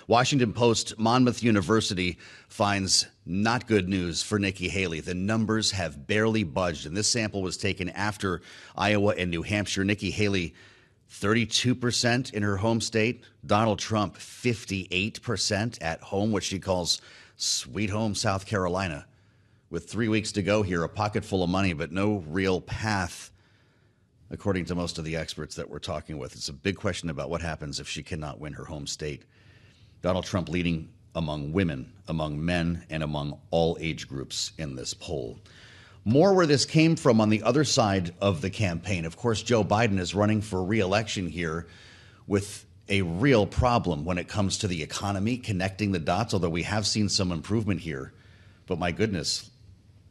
Washington Post, Monmouth University finds not good news for Nikki Haley. The numbers have barely budged, and this sample was taken after Iowa and New Hampshire. Nikki Haley, 32% in her home state. Donald Trump, 58% at home, which she calls sweet home South Carolina. With 3 weeks to go here, a pocket full of money, but no real path, according to most of the experts that we're talking with. It's a big question about what happens if she cannot win her home state. Donald Trump leading among women, among men, and among all age groups in this poll. More where this came from on the other side of the campaign. Of course, Joe Biden is running for re-election here with a real problem when it comes to the economy, connecting the dots, although we have seen some improvement here. But my goodness,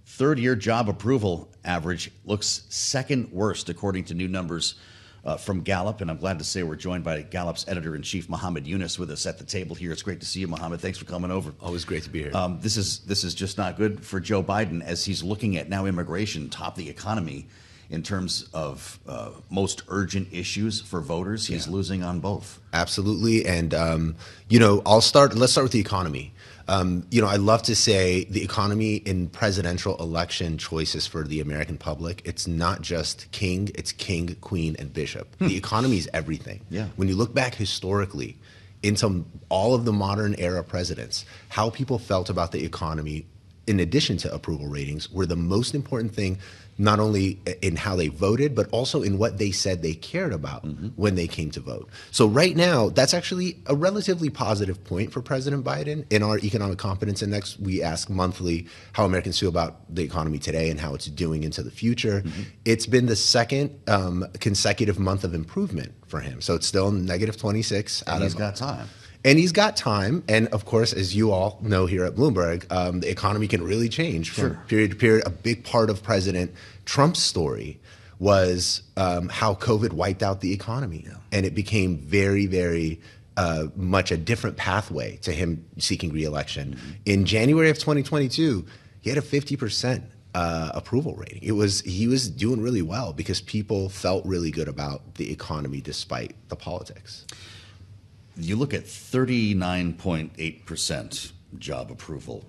third-year job approval average looks second worst, according to new numbers from Gallup. And I'm glad to say we're joined by Gallup's editor-in-chief, Mohamed Younis, with us at the table here. It's great to see you, Mohamed. Thanks for coming over. Always great to be here. This is just not good for Joe Biden as he's looking at now immigration top the economy in terms of most urgent issues for voters. He's losing on both. Absolutely. And, let's start with the economy. I love to say the economy in presidential election choices for the American public, it's not just king, it's king, queen, and bishop. The economy is everything. Yeah. When you look back historically into all of the modern era presidents, how people felt about the economy, in addition to approval ratings, were the most important thing, not only in how they voted, but also in what they said they cared about when they came to vote. So right now, that's actually a relatively positive point for President Biden. In our Economic Confidence Index, we ask monthly how Americans feel about the economy today and how it's doing into the future. It's been the second consecutive month of improvement for him. So it's still negative 26 out of... He's got time. And he's got time. And of course, as you all know here at Bloomberg, the economy can really change from period to period. A big part of President Trump's story was how COVID wiped out the economy. Yeah. And it became very, very much a different pathway to him seeking re-election. In January of 2022, he had a 50% approval rating. He was doing really well because people felt really good about the economy despite the politics. You look at 39.8% job approval.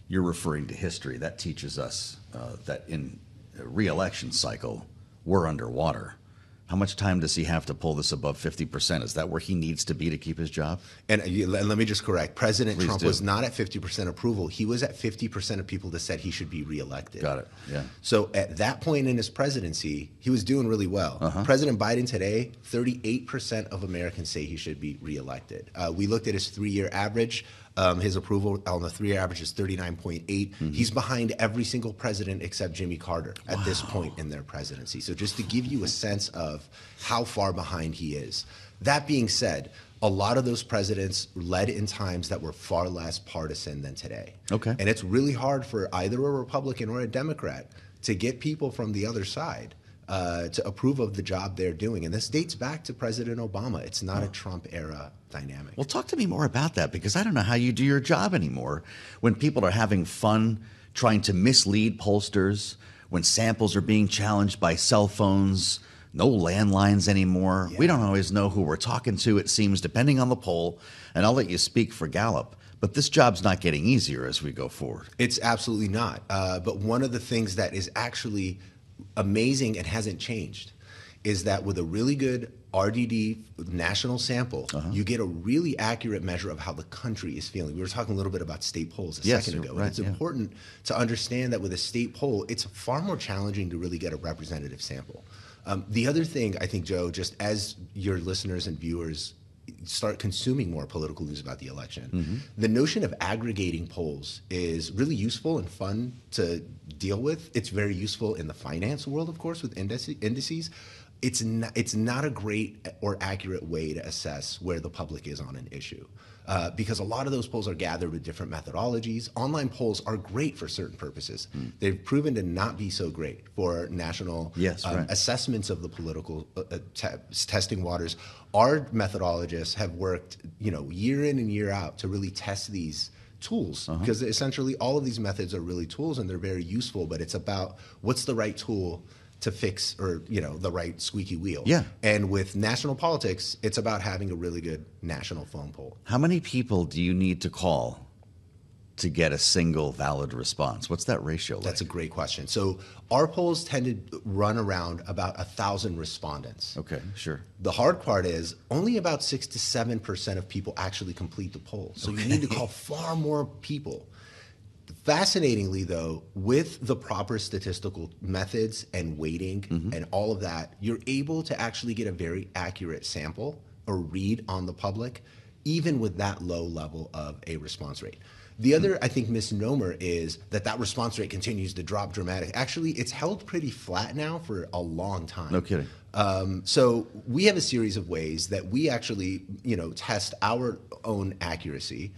You're referring to history. That teaches us that in a re-election cycle, we're underwater. How much time does he have to pull this above 50%? Is that where he needs to be to keep his job? And let me just correct. President Trump was not at 50% approval. He was at 50% of people that said he should be reelected. Got it, yeah. So at that point in his presidency, he was doing really well. President Biden today, 38% of Americans say he should be reelected. We looked at his three-year average. His approval on the three-year average is 39.8. He's behind every single president except Jimmy Carter at this point in their presidency. So just to give you a sense of how far behind he is. That being said, a lot of those presidents led in times that were far less partisan than today. Okay. And it's really hard for either a Republican or a Democrat to get people from the other side to approve of the job they're doing. And this dates back to President Obama. It's not a Trump-era dynamic. Well, talk to me more about that, because I don't know how you do your job anymore when people are having fun trying to mislead pollsters, when samples are being challenged by cell phones, no landlines anymore. Yeah. We don't always know who we're talking to, it seems, depending on the poll. And I'll let you speak for Gallup. But this job's not getting easier as we go forward. It's absolutely not. But one of the things that is actually amazing and hasn't changed is that with a really good RDD national sample, you get a really accurate measure of how the country is feeling. We were talking a little bit about state polls a second ago. Right, and it's important to understand that with a state poll, it's far more challenging to really get a representative sample. The other thing, I think, Joe, just as your listeners and viewers start consuming more political news about the election, the notion of aggregating polls is really useful and fun to deal with. It's very useful in the finance world, of course, with indices. It's not a great or accurate way to assess where the public is on an issue. Because a lot of those polls are gathered with different methodologies. Online polls are great for certain purposes. They've proven to not be so great for national assessments of the political testing waters. Our methodologists have worked, year in and year out to really test these tools, because essentially all of these methods are really tools and they're very useful, but it's about what's the right tool to fix or the right squeaky wheel. Yeah. And with national politics, it's about having a really good national phone poll. How many people do you need to call to get a single valid response? What's that ratio like? That's a great question. So our polls tend to run around about 1,000 respondents. Okay, sure. The hard part is only about 6 to 7% of people actually complete the poll. So you need to call far more people. Fascinatingly, though, with the proper statistical methods and weighting and all of that, you're able to actually get a very accurate sample or read on the public, even with that low level of a response rate. The other, I think, misnomer is that response rate continues to drop dramatically. Actually, it's held pretty flat now for a long time. No kidding. So we have a series of ways that we actually, test our own accuracy.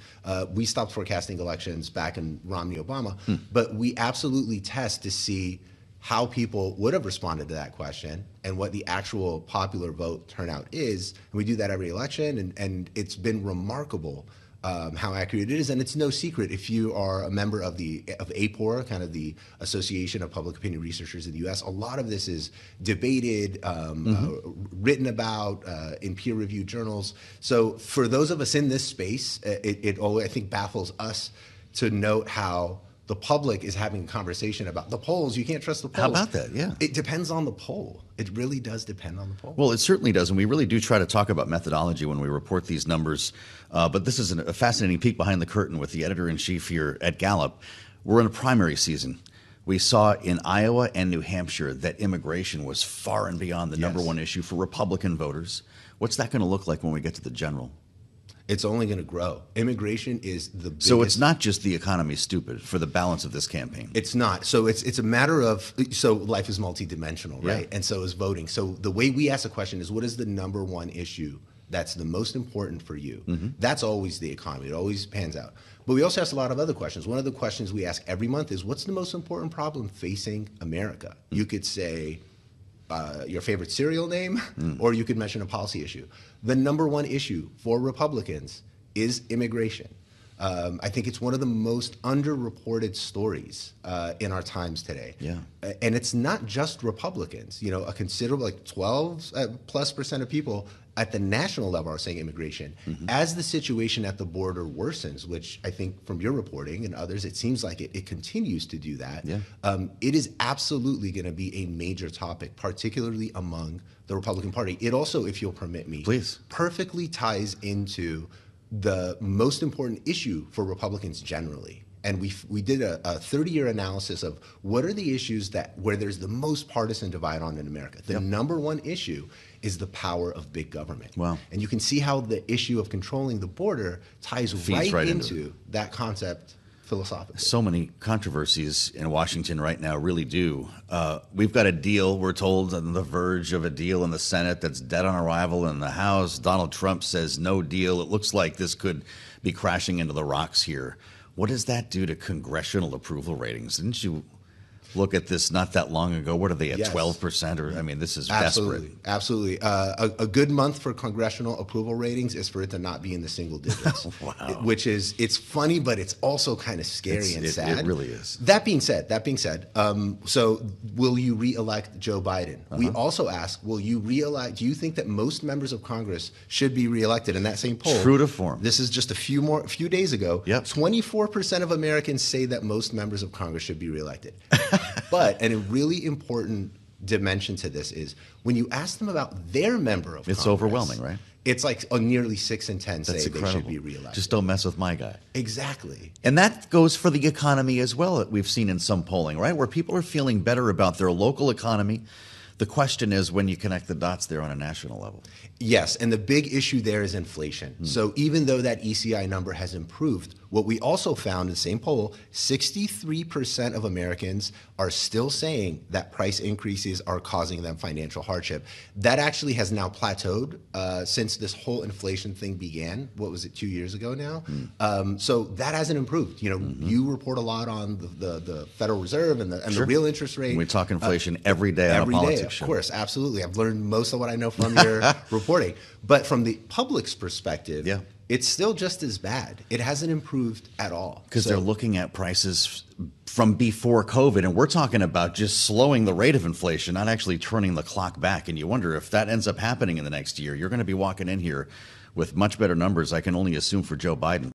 We stopped forecasting elections back in Romney-Obama, but we absolutely test to see how people would have responded to that question and what the actual popular vote turnout is. And we do that every election, and it's been remarkable how accurate it is. And it's no secret, if you are a member of APOR, kind of the Association of Public Opinion Researchers in the U.S., a lot of this is debated, written about in peer-reviewed journals. So for those of us in this space, it always, I think, baffles us to note how the public is having a conversation about the polls. You can't trust the polls. How about that? Yeah. It depends on the poll. It really does depend on the poll. Well, it certainly does, and we really do try to talk about methodology when we report these numbers. But this is a fascinating peek behind the curtain with the editor-in-chief here at Gallup. We're in a primary season. We saw in Iowa and New Hampshire that immigration was far and beyond the number one issue for Republican voters. What's that going to look like when we get to the general? It's only going to grow. Immigration is the biggest. So it's not just the economy stupid for the balance of this campaign. It's not. So it's a matter of, so life is multidimensional, right? Yeah. And so is voting. So the way we ask the question is, what is the number one issue that's the most important for you? That's always the economy. It always pans out. But we also ask a lot of other questions. One of the questions we ask every month is, what's the most important problem facing America? You could say your favorite cereal name, or you could mention a policy issue. The number one issue for Republicans is immigration. I think it's one of the most underreported stories in our times today. Yeah. And it's not just Republicans. A considerable, like 12+% of people at the national level are saying immigration. As the situation at the border worsens, which I think from your reporting and others, it seems like it continues to do that. Yeah. It is absolutely going to be a major topic, particularly among the Republican Party. It also, if you'll permit me, please, perfectly ties into the most important issue for Republicans generally. And we did a 30-year analysis of what are the issues where there's the most partisan divide on in America. The number one issue is the power of big government. Wow. And you can see how the issue of controlling the border ties right into that concept philosophically. So many controversies in Washington right now really do. We've got a deal, we're told, on the verge of a deal in the Senate that's dead on arrival in the House. Donald Trump says no deal. It looks like this could be crashing into the rocks here. What does that do to congressional approval ratings? Didn't you look at this not that long ago? What are they at, 12%? Or I mean, this is desperate. Absolutely. A good month for congressional approval ratings is for it to not be in the single digits. Wow. Which is, it's funny, but it's also kind of scary and sad. It really is. That being said, so will you re-elect Joe Biden? We also ask, will you re-elect? Do you think that most members of Congress should be re-elected? In that same poll, true to form, this is just a few days ago. 24% of Americans say that most members of Congress should be re-elected. But, and a really important dimension to this is when you ask them about their member of Congress. It's overwhelming, right? It's like nearly 6 in 10 say incredible. They should be reelected. Just don't mess with my guy. Exactly. And that goes for the economy as well, we've seen in some polling, right? Where people are feeling better about their local economy. The question is when you connect the dots there on a national level. Yes, and the big issue there is inflation. So even though that ECI number has improved, what we also found in the same poll, 63% of Americans are still saying that price increases are causing them financial hardship. That actually has now plateaued since this whole inflation thing began. What was it, 2 years ago now? So that hasn't improved. You report a lot on the Federal Reserve and the real interest rate. We talk inflation every day on a politics show. Of course, absolutely. I've learned most of what I know from your reporting. But from the public's perspective, it's still just as bad. It hasn't improved at all. Because they're looking at prices from before COVID, and we're talking about just slowing the rate of inflation, not actually turning the clock back. And you wonder if that ends up happening in the next year. You're going to be walking in here with much better numbers, I can only assume, for Joe Biden.